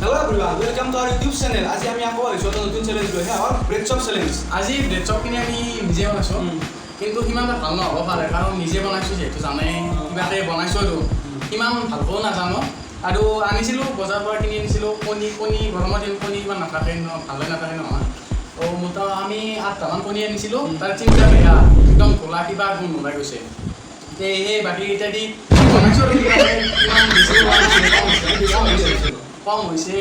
Hello everyone, welcome to our YouTube channel. আজি আমি আকৌ আহিছো এটা নতুন চ্যালেঞ্জ লৈ আৰু ব্ৰেড চপ চ্যালেঞ্জ। আজি ব্ৰেড চপ কিনে আমি নিজে বনাইছো কিন্তু সিমান ভাল নহ'ব পাৰে কাৰণ নিজে বনাইছো যেহেতু জানে কিবাকে বনাইছো আৰু সিমান ভালকৈ নাজানো আৰু আনিছিলো বজাৰৰ পৰা কিনি আনিছিলো কণী গৰমৰ দিন কণী ইমান নাথাকে ভালে নাথাকে নহয় তো মোটা আমি 8টামান কণী আনিছিলো তাৰ 3টা বেয়া একদম ক'লা কিবা গুণ ওলাই গৈছে এই বাকীকেইটা দি বনাইছো আৰু ইমান বেছি কম হৈছে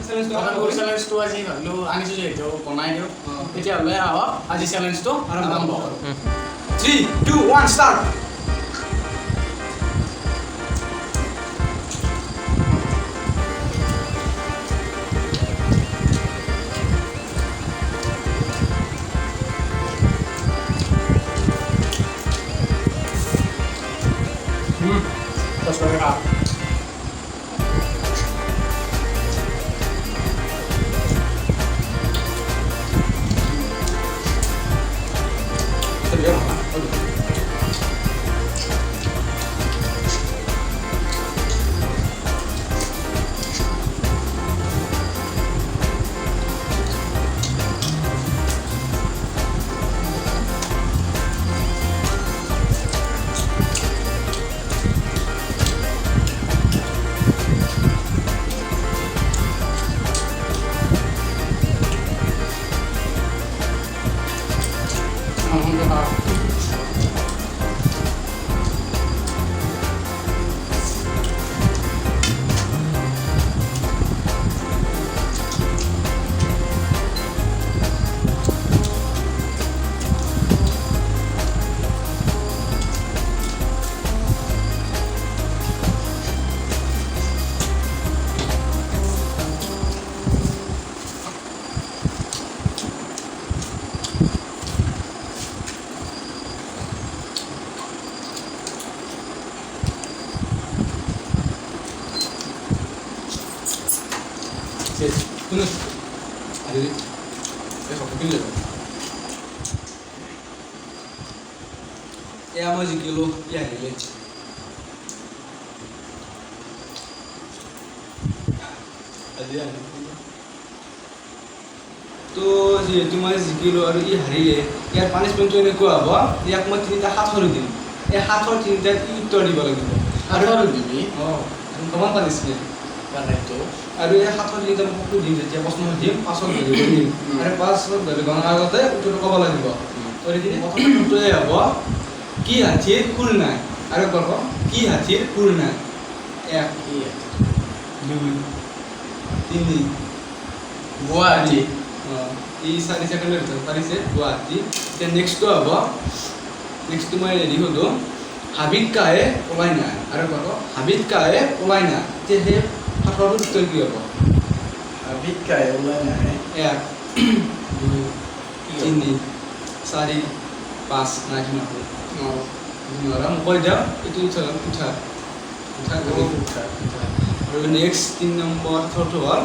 চেলেঞ্জটো আজি ভাবিলোঁ আনিছোঁ যিহেতু বনাই দিওঁ তেতিয়াহ'লে আহক আজি চেলেঞ্জটো আৰম্ভ কৰোঁ 3, 2, 1, start! Terus mereka Tunas. Ada ni. Besok mungkin je. Ya masih kilo ya ni. Ada ni. तो जे तुम्हारे जिकिलो और ये हरिले यार पनिशमेंट तो इने को आबो याक म तिनिटा हाथर दिन ए हाथर तिनिटा उत्तर দিব লাগিব হাতৰ দিবি কমান পানিশমেন্ট কাৰেক্টটো আৰু এই হাতৰ তিনিটা মোক দিম যেতিয়া প্ৰশ্ন দিম পাছত দিম আৰু পাছত গণনাৰ আগতে উত্তৰটো ক'ব লাগিব তো এদিন প্ৰথম উত্তৰটো হ'ব কি হাতীৰ খুল নাই আৰু ক'ব কি হাতীৰ খুল নাই 1 2 3 গুৱাহাটী এই 4 সেকেন্ডেৰ ভিতৰ পাৰিছে গুৱাহাটী তে নেক্সটটো হ'ব নেক্সটটো মই ৰেডি হলো হাবিত কায়ে ওলাই নাই আৰু ক'ব হাবিত কায়ে ওলাই নাই তে হে হাতৰ উত্তৰ কি হ'ব হাবিত কায়ে ওলাই নাই 1 2 3 4 5 নাই না নৰম কৈ যাও এটো চলম উঠা আৰু নেক্সট 3 নম্বৰ থটো হ'ল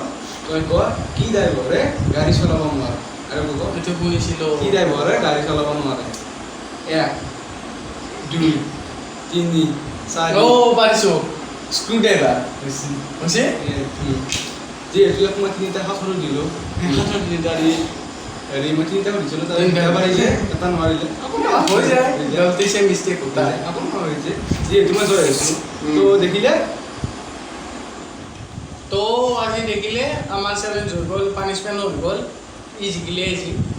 তই ক কি ড্ৰাইভাৰে গাড়ী চলাব নোৱাৰে আৰু ক এইটো শুনিছিলো কি ড্ৰাইভাৰে গাড়ী চলাব নোৱাৰে 1 2 3 4 ও পাৰিছো স্ক্ৰু ড্ৰাইভাৰ হৈছে যে এইটো মই তিনিটা হাতৰ দিলো হাতৰ তিনিটা দি হেৰি মই তিনিটা দিছিলো তাৰ পাৰিছে এটা নোৱাৰিলে হৈ যায় গলতি সে মিস্টেক होता है আকৌ হৈছে যে এইটো মই জয় আছো তো দেখিলে তো আজি দেখিলে আমাৰ চ্যালেঞ্জ হৈ গ'ল পানিশমেন্ট হৈ গ'ল ইজিলি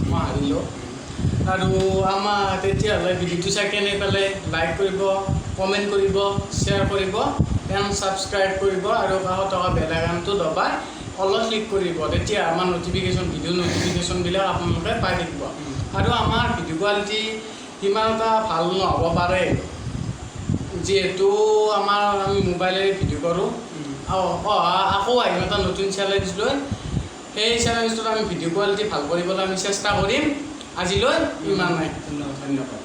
মই হাৰিলোঁ আৰু আমাৰ তেতিয়াহ'লে ভিডিঅ'টো চাই কেনে পালে লাইক কৰিব কমেণ্ট কৰিব শ্বেয়াৰ কৰিব এণ্ড ছাবস্ক্ৰাইব কৰিব আৰু কাষত থকা বেল আইকনটো দবাই অলপ ক্লিক কৰিব তেতিয়া আমাৰ নটিফিকেশ্যন ভিডিঅ' নটিফিকেশ্যনবিলাক আপোনালোকে পাই থাকিব আৰু আমাৰ ভিডিঅ' কোৱালিটি সিমান এটা ভাল নহ'ব পাৰে যিহেতু আমাৰ আমি মোবাইলেৰে ভিডিঅ' কৰোঁ আকৌ আহিম এটা নতুন চেলেঞ্জ লৈ সেই চেলেঞ্জটোত আমি ভিডিঅ' কোৱালিটি ভাল কৰিবলৈ আমি চেষ্টা কৰিম আজিলৈ ইমানেই ধন্যবাদ